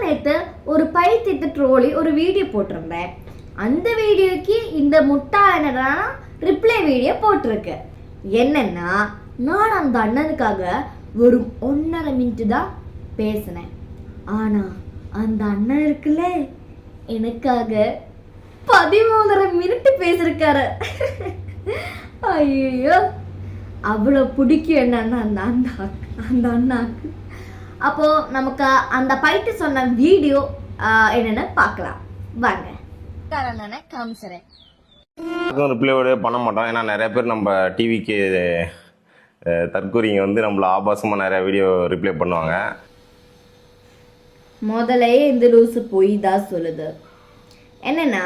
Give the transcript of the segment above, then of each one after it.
நேற்று ஒரு பைத்தியத்தை ட்ரோலி ஒரு வீடியோ போட்டிருந்தேன். அந்த வீடியோக்கு இந்த முட்டாளனா ரிப்ளை வீடியோ போட்டிருக்கு. என்னன்னா, நான் அந்த அண்ணனுக்காக ஒரு 1.5 மினிட் தான் பேசினேன். ஆனா அந்த அண்ணன் இருக்குல்ல, எனக்காக 13.5 மினிட் பேசிருக்காரு. ஐயோ, அவ்வளோ பிடிக்கும் என்னன்னா அந்த அண்ணாக்கு. அப்போ நமக்கு அந்த பைட்டு சொன்ன வீடியோ என்னன்னு பார்க்கலாம் வாங்க. காமிச்சிறேன். ரிப்ளை பண்ண மாட்டோம், ஏன்னா நிறைய பேர் நம்ம டிவிக்கு தற்கூறிங்க வந்து நம்மள ஆபாசமாக நிறைய வீடியோ ரிப்ளை பண்ணுவாங்க. முதலே இந்த லூசு போய் தான் சொல்லுது. என்னன்னா,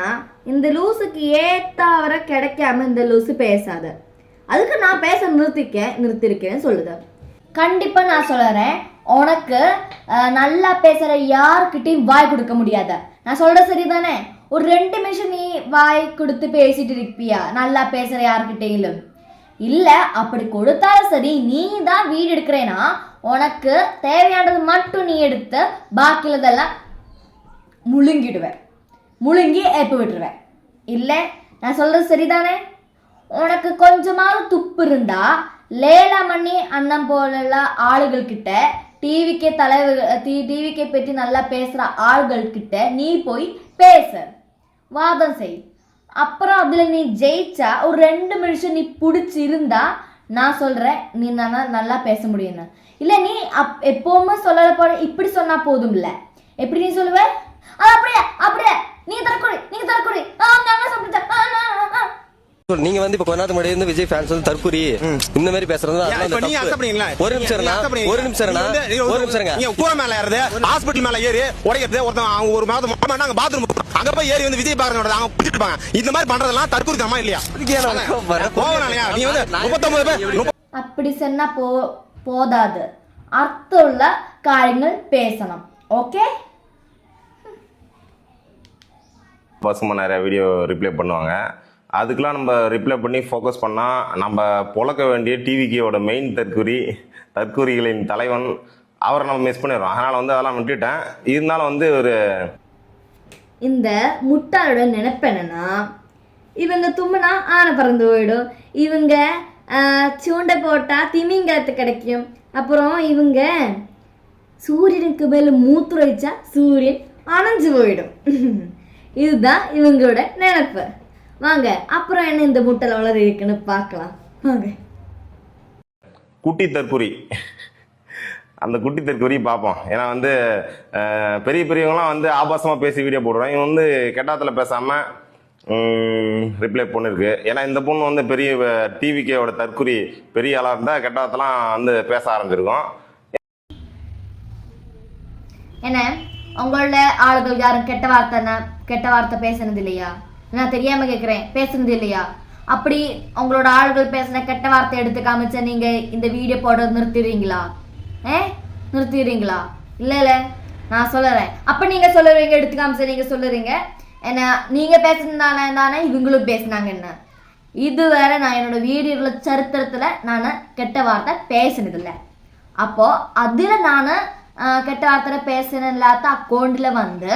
இந்த லூசுக்கு ஏத்தாவரை கிடைக்காம இந்த லூசு பேசாது. அதுக்கு நான் பேச நிறுத்திருக்கேன்னு சொல்லுது. கண்டிப்பா நான் சொல்றேன், உனக்கு நல்லா பேசுற யாருக்கிட்டையும் வாய் கொடுக்க முடியாத. நான் சொல்ற சரிதானே? ஒரு 2 நிமிஷம் நீ வாய் கொடுத்து பேசிட்டு இருப்பியா நல்லா பேசுற யாருக்கிட்டையும்? இல்ல, அப்படி கொடுத்தாலும் சரி, நீ தான் வீடு எடுக்கிறேன்னா உனக்கு தேவையானது மட்டும் நீ எடுத்து பாக்கியதெல்லாம் முழுங்கி ஏப்ப விட்டுருவேன். இல்லை, நான் சொல்றது சரிதானே? உனக்கு கொஞ்சமாவது துப்பு இருந்தா லேலாமணி அண்ணன் போல ஆளுகள் கிட்ட, டிவிக்கே பற்றி நல்லா பேசுற ஆள்கள் கிட்ட நீ போய் பேச, வாதம் செய். அப்புறம் அதுல நீ ஜெயிச்சா ஒரு 2 நிமிஷம் நீ பிடிச்சிருந்தா நான் சொல்றேன் நீ நல்லா பேச முடியும்னு. இல்ல, நீ எப்பவுமே சொல்லல இப்படி சொன்னா போதும். இல்ல, எப்படி நீ சொல்லுவ? அப்படியே நீங்க தற்கொலை நீங்க வந்து இப்ப கொஞ்ச நேரத்துக்கு முன்னாடி இருந்து விஜய் ஃபேன்ஸ் வந்து தற்கூரி இந்த மாதிரி பேசுறது ஒரு நிமிஷம் கூரை மேல ஏறது, ஹாஸ்பிட்டல் மேல ஏறி உடைக்கிறது, ஒருத்தன் ஒரு மாதம் பாத்ரூம் அங்க போய் ஏறி வந்து விஜய் பாக்குறத அவங்க பிடிச்சிருப்பாங்க. இந்த மாதிரி பண்றதெல்லாம் தற்கூரித்தனமா இல்லையா? நீ வந்து 39 பேர் அப்படி சொன்னா போதாது, அர்த்தமுள்ள காரியங்கள் பேசணும். ஓகே, பசுமா நிறைய வீடியோ ரிப்ளை பண்ணுவாங்க. அதுக்கெலாம் நம்ம ரிப்ளை பண்ணி ஃபோக்கஸ் பண்ணால் நம்ம பொழக்க வேண்டிய டிவிக்கியோட மெயின் தற்கூரிகளின் தலைவன் அவரை நம்ம மிஸ் பண்ணிடுறோம். அதனால் வந்து அதெல்லாம் விட்டுட்டேன். இருந்தாலும் வந்து ஒரு இந்த முட்டாளோட நினைப்பு என்னன்னா, இவங்க தும்முனா ஆனை பறந்து போயிடும், இவங்க சூண்டை போட்டால் திமிங்கலத்து கிடைக்கும், அப்புறம் இவங்க சூரியனுக்கு மேலே மூத்துரை வச்சா சூரியன் அணைஞ்சு போயிடும். இதுதான் இவங்களோட நினைப்பு. வாங்க, அப்புறம் என்ன இந்த முட்டை வளர இருக்குன்னு பார்க்கலாம் வாங்க. குட்டி தற்கூரி, அந்த குட்டி தற்கூரி பார்ப்போம். ஏன்னா வந்து பெரியவங்களாம் வந்து ஆபாசமாக பேசி வீடியோ போடுறோம். இவன் வந்து கெட்டாத்தில் பேசாமல் ரிப்ளை பண்ணிருக்கு. ஏன்னா இந்த பொண்ணு வந்து பெரிய டிவிக்கோட தற்கூரி பெரிய ஆளாக இருந்தால் கெட்டாத்தெல்லாம் வந்து பேச ஆரம்பிச்சிருக்கோம். என்ன, உங்களோட ஆளுகள் யாரும் கெட்ட வார்த்தை பேசுனது இல்லையா? நான் தெரியாம கேட்குறேன், பேசுனது இல்லையா? அப்படி உங்களோட ஆளுகள் பேசின கெட்ட வார்த்தை எடுத்து காமிச்சா நீங்க இந்த வீடியோ போட நிறுத்திடுவீங்களா? நிறுத்திடுவீங்களா? இல்ல, நான் சொல்லுறேன். அப்ப நீங்க சொல்லுறீங்க, எடுத்து காமிச்சா நீங்க சொல்லுறீங்க என்ன, நீங்க பேசுனதானே இவங்களும் பேசினாங்க. என்ன, இதுவரை நான் என்னோட வீடியோல சரித்திரத்துல நான் கெட்ட வார்த்தை பேசினதில்லை. அப்போ அதுல நான் கெட்ட வார்த்தை பேசுன இல்லாத அக்கௌண்ட்ல வந்து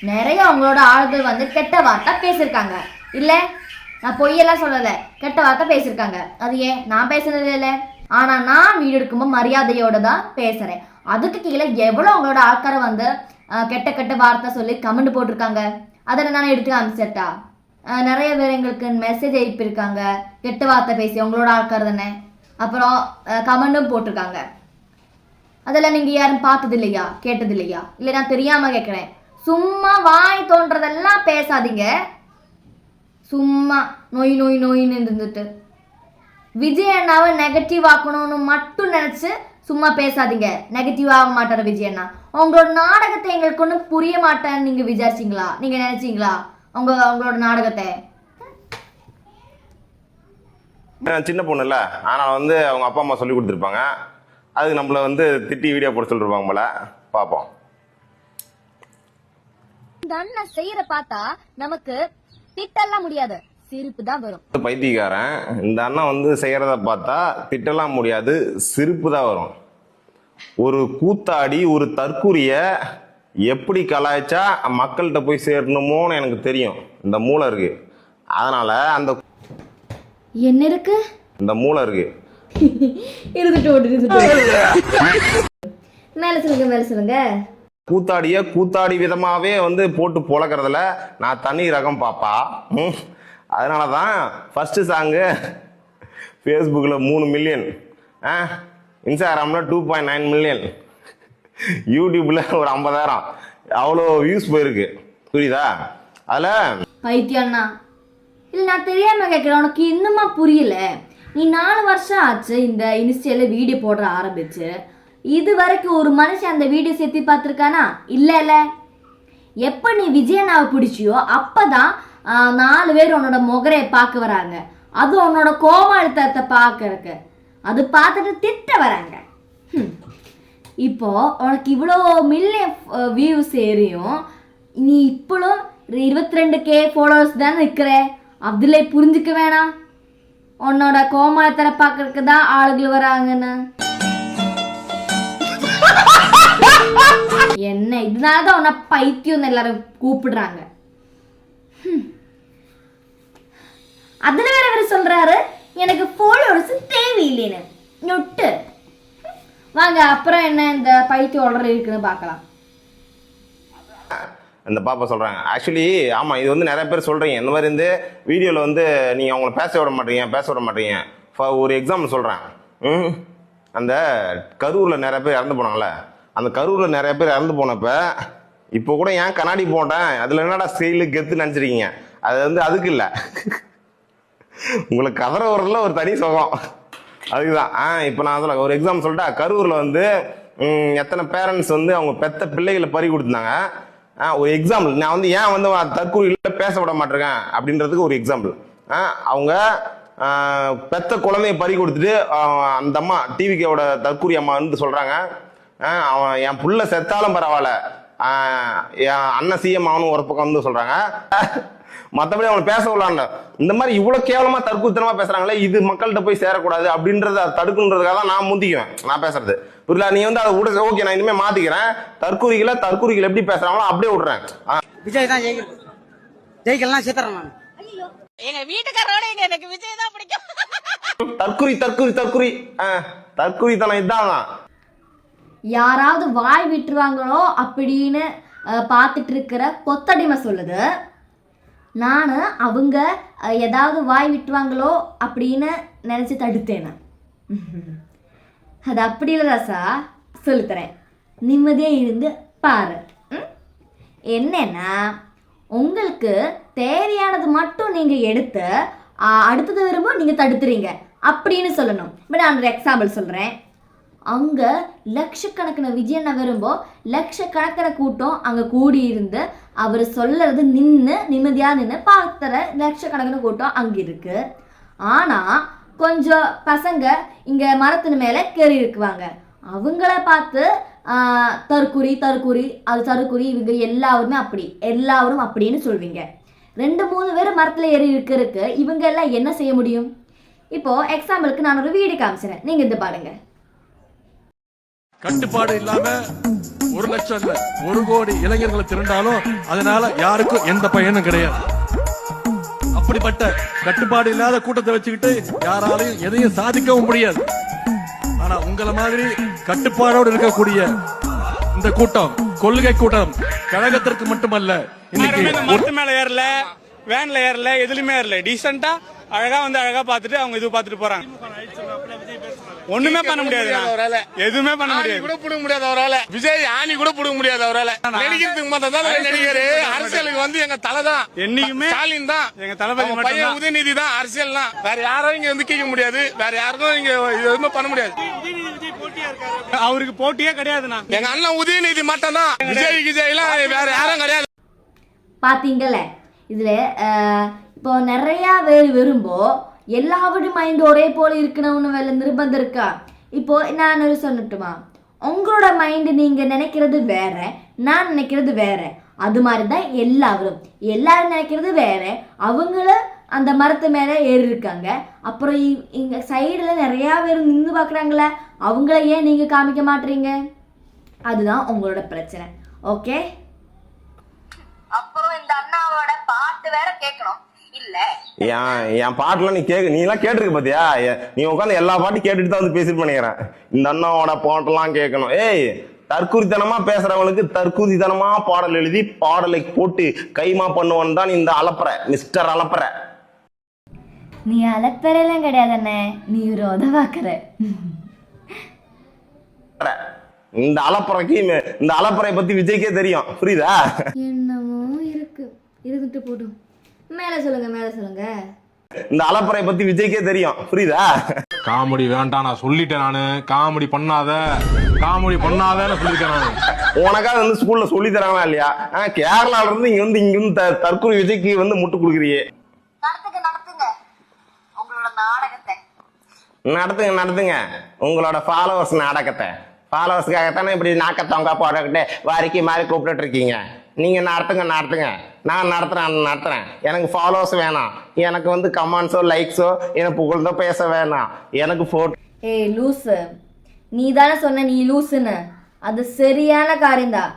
நிறைய அவங்களோட ஆளுகள் வந்து கெட்ட வார்த்தை பேசியிருக்காங்க. இல்லை, நான் பொய்யெல்லாம் சொல்லலை, கெட்ட வார்த்தை பேசியிருக்காங்க. அது ஏன் நான் பேசுனது இல்லை? ஆனால் நான் வீடியோ எடுக்கும்போது மரியாதையோடு தான் பேசுகிறேன். அதுக்கு கீழே எவ்வளோ அவங்களோட ஆட்காரை வந்து கெட்ட வார்த்தை சொல்லி கமெண்ட் போட்டிருக்காங்க. அதை நான் எடுத்து காமிச்சிட்டா? நிறைய பேர் எங்களுக்கு மெசேஜ் அனுப்பியிருக்காங்க, கெட்ட வார்த்தை பேசி அவங்களோட ஆட்கார் தானே. அப்புறம் கமெண்டும் போட்டிருக்காங்க. அதெல்லாம் நீங்கள் யாரும் பார்த்தது இல்லையா, கேட்டது இல்லையா? இல்லை, நான் தெரியாமல் கேட்குறேன். சும்மா வாய் தோன்றதெல்லாம் பேசாதீங்க. சும்மா நோயின்னு இருந்துட்டு விஜய் அண்ணாவை நெகட்டிவ் ஆக்கணும்னு மட்டும் நினச்சி சும்மா பேசாதீங்க. நெகட்டிவ் ஆக மாட்டார் விஜய் அண்ணா. உங்களோட நாடகத்தை எங்களுக்கு ஒன்றும் புரிய மாட்டேன்னு நீங்கள் விசாரிச்சிங்களா? நீங்கள் நினச்சிங்களா உங்களோட நாடகத்தை? சின்ன பொண்ணு இல்லை, ஆனால் வந்து அவங்க அப்பா அம்மா சொல்லி கொடுத்துருப்பாங்க. அதுக்கு நம்மள வந்து திட்டி வீடியோ போட சொல்லிருப்பாங்க போல. பார்ப்போம். இந்த அண்ணன் செய்யற பார்த்தா நமக்கு திட்டலாம் முடியாது, சிரிப்பு தான் வரும். பைத்தியக்காரன் இந்த அண்ணன் வந்து செய்யறத பார்த்தா திட்டலாம் முடியாது, சிரிப்பு தான் வரும். ஒரு கூத்தாடி ஒரு தற்கூரிய எப்படி கலாய்ச்சா மக்கள்கிட்ட போய் சேரணுமோன்னு எனக்கு தெரியும். இந்த மூளை இருக்கு. அதனால அந்த என்ன இருக்கு? இந்த மூளை இருக்கு. இருந்துட்டு மேல சொல்லுங்க. கூத்தாடி விதமாவே வந்து போட்டு பொழக்கிறதுல நான் தனி ரகம் பாப்பா. அதனால தான் ஃபர்ஸ்ட் சாங்கு ஃபேஸ்புக்கில் 3 மில்லியன், இன்ஸ்டாகிராமில் 2.9 மில்லியன், யூடியூப்ல ஒரு 50,000 அவ்வளோ வியூஸ் போயிருக்கு. புரியுதா? அதில் பைத்தியம்னா இல்லை, நான் தெரியாம கேட்குறேன். உனக்கு இன்னுமா புரியல? நீ 4 வருஷம் ஆச்சு இந்த இன்ஸ்டால வீடியோ போடுற ஆரம்பிச்சு. இது வரைக்கும் ஒரு மனுஷன் அந்த வீடியோ சேர்த்து பார்த்துருக்கானா? இல்லை. எப்போ நீ விஜயண்ணாவை பிடிச்சியோ அப்போதான் 4 பேர் உன்னோட முகரையை பார்க்க வராங்க. அது உன்னோட கோமாளித்தத்தை பார்க்கறக்கு. அது பார்த்துட்டு திட்ட வராங்க. இப்போ உனக்கு இவ்வளோ மில்லியன் வியூஸ் ஏறியும் நீ இப்பளும் 22K ஃபாலோவர்ஸ் தானே நிற்கிற. அதில் புரிஞ்சுக்க வேணாம் உன்னோட கோமாளித்தரை பார்க்கறதுக்கு தான் ஆளுகள் வராங்கன்னு. என்ன இதனாலதான் உன்னை பைத்தியம் எல்லாரும் கூப்பிடுறாங்க. அதுல வேற சொல்றாரு எனக்கு ஃபாலோவர்ஸ் தேவையில்லைன்னு. நொட்டு வாங்க, அப்புறம் என்ன இந்த பைத்தியம் ஆர்டர் இருக்குன்னு பார்க்கலாம். இந்த பாப்பா சொல்கிறாங்க. ஆக்சுவலி ஆமாம், இது வந்து நிறைய பேர் சொல்கிறீங்க இந்த மாதிரி வந்து வீடியோவில் வந்து நீங்கள் அவங்கள பேச விட மாட்டீங்க. ஒரு எக்ஸாம்பிள் சொல்கிறேன். அந்த கரூரில் நிறைய பேர் இறந்து போனாங்களே, அந்த கரூரில் நிறைய பேர் இறந்து போனப்ப இப்போ கூட ஏன் கண்ணாடி போட்டேன் அதில் என்னடா ஸ்டைலு கெத்து நினச்சிருக்கீங்க. அது வந்து அதுக்கு இல்லை, உங்களுக்கு கதற வரதுல ஒரு தனி சுகம். அதுக்குதான். இப்போ நான் அதில் ஒரு எக்ஸாம்பிள் சொல்லிட்டா, கரூரில் வந்து எத்தனை பேரண்ட்ஸ் வந்து அவங்க பெத்த பிள்ளைகளை பறி கொடுத்துருந்தாங்க. ஒரு எக்ஸாம்பிள் நான் வந்து ஏன் வந்து தற்கூரியில் பேச விட மாட்டேருக்கேன் அப்படின்றதுக்கு ஒரு எக்ஸாம்பிள். அவங்க பெத்த குழந்தைய பறி கொடுத்துட்டு அந்த அம்மா டிவிக்கோட தற்கூரி அம்மா வந்து சொல்றாங்க, அவன் என் புள்ள செத்தாலும் பரவாயில்ல, என் அண்ணன் சிஎம் ஆகணும் ஒரு பக்கம் வந்து சொல்றாங்க. மற்றபடி அவனை பேச விடலான்னு. இந்த மாதிரி இவ்வளவு கேவலமா தற்கூத்தனமா பேசுறாங்களே, இது மக்கள்கிட்ட போய் சேரக்கூடாது அப்படின்றத தடுக்குன்றதுக்காக தான் நான் முந்திக்குவேன். நான் பேசுறது புரியல, நீ வந்து அதை விட ஓகே நான் இனிமே மாத்திக்கிறேன். தற்கூரிகள் எப்படி பேசுறாங்களோ அப்படியே விடுறேன். விஜய் தான் ஜெயிக்கலாம் சித்தரன். நான் எங்க வீட்டுக்காரோட எனக்கு விஜய் தான் பிடிக்கும். தற்கூரித்தனம் இதுதான். யாராவது வாய் விட்டுருவாங்களோ அப்படின்னு பார்த்துட்டு இருக்கிற கொத்தடிமை சொல்லுது. நான் அவங்க ஏதாவது வாய் விட்டுவாங்களோ அப்படின்னு நினச்சி தடுத்தேன். அது அப்படி இல்லை ராசா, சொல்லித்தரேன், நிம்மதியாக இருந்து பாரு. என்னன்னா உங்களுக்கு தேவையானது மட்டும் நீங்கள் எடுத்து அடுத்தது வரும்போது நீங்கள் தடுத்துறீங்க அப்படின்னு சொல்லணும். இப்போ நான் ஒரு எக்ஸாம்பிள் சொல்கிறேன். அங்கே லட்சக்கணக்கான விஜயண்ணா வரும்போ லட்சக்கணக்கான கூட்டம் அங்கே கூடி இருந்து அவர் சொல்லுறது நிம்மதியாக நின்று பார்த்துற லட்சக்கணக்கான கூட்டம் அங்கே இருக்கு. ஆனால் கொஞ்சம் பசங்க இங்கே மரத்தின் மேலே கேறி இருக்குவாங்க. அவங்கள பார்த்து தற்குறி அது தற்குறி, இவங்க எல்லாரும் அப்படின்னு சொல்வீங்க. 2-3 பேர் மரத்தில் ஏறி இருக்கிறதுக்கு இவங்க எல்லாம் என்ன செய்ய முடியும்? இப்போ எக்ஸாம்பிளுக்கு நான் ஒரு வீடியோ காமிச்சிறேன், நீங்க இந்த பாருங்க. கட்டுப்பாடு இல்லாம 1 லட்சம் இல்ல 1 கோடி இளைஞர்களை திரண்டாலும் அதனால யாருக்கும் எந்த பயனும் கிடையாது. அப்படிப்பட்ட கட்டுப்பாடு இல்லாத கூட்டத்தை வச்சுக்கிட்டு யாராலையும் எதையும் சாதிக்கவும் முடியாது. ஆனா உங்களை மாதிரி கட்டுப்பாடோடு இருக்கக்கூடிய இந்த கூட்டம், கொள்கை கூட்டம், கழகத்திற்கு மட்டுமல்ல, இன்னைக்கு மரத்து மேல ஏறல, வேன்ல ஏறல, எதுலயுமே ஏறல, டீசெண்டா அழகா வந்து அழகா பாத்துட்டு அவங்க இது பாத்துட்டு போறாங்க. ஒண்ணுமே பண்ண முடியாது, எதுவுமே பண்ண முடியாது, கூட புடுங்க முடியாது அவரால. விஜய் ஆணி கூட புடுங்க முடியாது அவரால. நடிக்கிறதுக்கு மட்டும் தான் நடிகர். அரசியலுக்கு வந்து எங்க தலை தான், என்னைக்குமே ஸ்டாலின் தான் எங்க தளபதி. பையன் உதயநிதி தான் அரசியல் தான். வேற யாரும் இங்க வந்து கேட்க முடியாது, வேற யாருக்கும் இங்க எதுவுமே பண்ண முடியாது. அவருக்கு போட்டியே கிடையாதுண்ணா. எங்க அண்ணன் உதயநிதி மட்டும் தான். விஜய் எல்லாம் வேற யாரும் கிடையாது. பாத்தீங்கல்ல, இதுல இப்போ நிறைய பேர் வரும்போ எல்லாவோட மைண்ட் ஒரே போல இருக்கணும்னு வேலை நிர்பந்தம் இருக்கா? இப்போ நான் ஒரு சொல்லட்டுமா, உங்களோட மைண்டு நீங்க நினைக்கிறது வேற, நான் நினைக்கிறது வேற. அது மாதிரி தான் எல்லாரும் நினைக்கிறது வேற. அவங்கள அந்த மரத்து மேலே ஏறி இருக்காங்க. அப்புறம் இங்க சைடில் நிறையா பேர் நின்று பார்க்குறாங்களே, அவங்கள ஏன் நீங்கள் காமிக்க மாட்டீங்க? அதுதான் உங்களோட பிரச்சனை. ஓகே? அப்புறம் இந்த அண்ணாவோட பாட்டு வேற கேட்கணும் இல்ல? என் பாட்டுலாம் நீ எல்லாம் கேட்டிருக்க பாத்தியா? நீ உட்காந்து எல்லா பாட்டும் கேட்டுட்டு தான் வந்து பேசிட்டு பண்ணிக்கிறேன். இந்த அண்ணாவோட பாட்டெல்லாம் கேட்கணும். ஏய், தற்குறித்தனமா பேசுறவனுக்கு தற்குறித்தனமா பாடல் எழுதி பாடலை போட்டு கைமா பண்ணுவான் தான் இந்த அலப்பற மிஸ்டர் அலப்பற. நீ அலப்பறையெல்லாம் கிடையாது அண்ணே, நீ ஒரு உதவாக்குற. இந்த அலப்பறை பத்தி விஜய்க்கே தெரியும், புரியுதா? என்னமோ இருந்துட்டு போட்டும். மேல சொல்லுங்க. இந்த அலப்பறை பத்தி விஜய்க்கே தெரியும், புரியுதா? காமெடி வேண்டாம், நான் சொல்லிட்டேன். நானு காமெடி பண்ணாதன்னு சொல்லிட்டேன் நானு. உனக்காக வந்து ஸ்கூல்ல சொல்லி தராங்களா இல்லையா? கேரளால இருந்து இங்க வந்து தற்கொலை விஜய்க்கு வந்து முட்டு கொடுக்குறியே. நடத்துங்க உங்களோட நாடகத்தை. நடத்துங்க உங்களோட ஃபாலோவர்ஸ் நாடகத்தை. ஃபாலோவர்ஸ்க்காகத்தானே இப்படி நாக்கத்தவங்க போட்டுக்கிட்டு வாரிக்கு மாதிரி கூப்பிட்டு இருக்கீங்க. நீங்க நடத்துங்க. நான் நடத்துறேன். எனக்கு ஃபாலோவர்ஸ் வேணாம். எனக்கு வந்து கமெண்ட்ஸோ லைக்ஸோ எனக்கு புகழ்ந்தோ பேச வேணாம். எனக்கு போட்டோ. ஏய் லூசு, நீ தானே சொன்ன நீ லூசுன்னு. அது சரியான காரியம்தான்.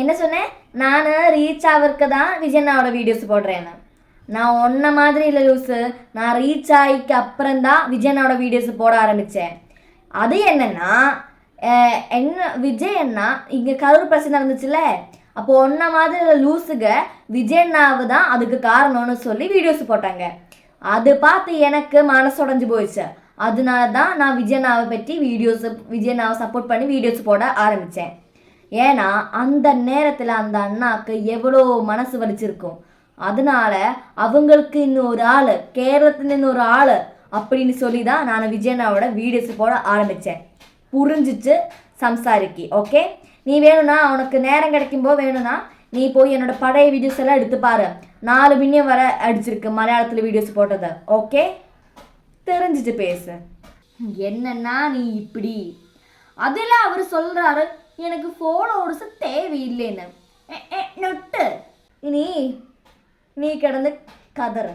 என்ன சொன்னேன்? நான் ரீச் ஆகிறதுக்கு தான் விஜயண்ணாவோட வீடியோஸ் போடுறேன்னு. நான் ஒன்ன மாதிரி இல்லை லூசு. நான் ரீச் ஆகிக்கு அப்புறம்தான் விஜயண்ணாவோட வீடியோஸ் போட ஆரம்பித்தேன். அது என்னன்னா, விஜய் அண்ணா இங்கே கரூர் பிரச்சனை நடந்துச்சுல்ல, அப்போ ஒன்ன மாதிரி லூசுக விஜயண்ணாவு தான் அதுக்கு காரணம்னு சொல்லி வீடியோஸ் போட்டாங்க. அது பார்த்து எனக்கு மனசுடைஞ்சு போயிடுச்சு. அதனால தான் நான் விஜயண்ணாவை பற்றி விஜயண்ணாவை சப்போர்ட் பண்ணி வீடியோஸ் போட ஆரம்பித்தேன். ஏன்னா அந்த நேரத்தில் அந்த அண்ணாவுக்கு எவ்வளோ மனசு வலிச்சிருக்கும். அதனால அவங்களுக்கு இன்னொரு ஆள், கேரளத்துல இன்னொரு ஆள் அப்படின்னு சொல்லி தான் நான் விஜயண்ணாவோட வீடியோஸ் போட ஆரம்பித்தேன். புரிஞ்சிச்சு சம்சாரிக்கு? ஓகே, நீ வேணும்னா உனக்கு நேரம் கிடைக்கும்போது வேணும்னா நீ போய் என்னோட பழைய வீடியோஸ் எல்லாம் எடுத்து பாரு. 4 மில்லியன் வர அடிச்சிருக்கு மலையாளத்தில் வீடியோஸ் போட்டது. ஓகே, தெரிஞ்சிட்டு பேசு. என்னன்னா நீ இப்படி அதெல்லாம் அவர் சொல்றாரு, எனக்கு ஃபாலோவர்ஸ் தேவையில்லைன்னு நொட்டு. இனி நீ கிடந்து கதற.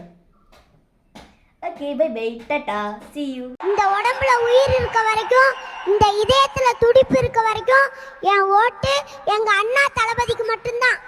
Okay, bye bye, tata, see you. இந்த உடம்புல உயிர் இருக்க வரைக்கும், இந்த இதயத்துல துடிப்பு இருக்க வரைக்கும் என் ஓட்டு எங்க அண்ணா தளபதிக்கு மட்டும்தான்.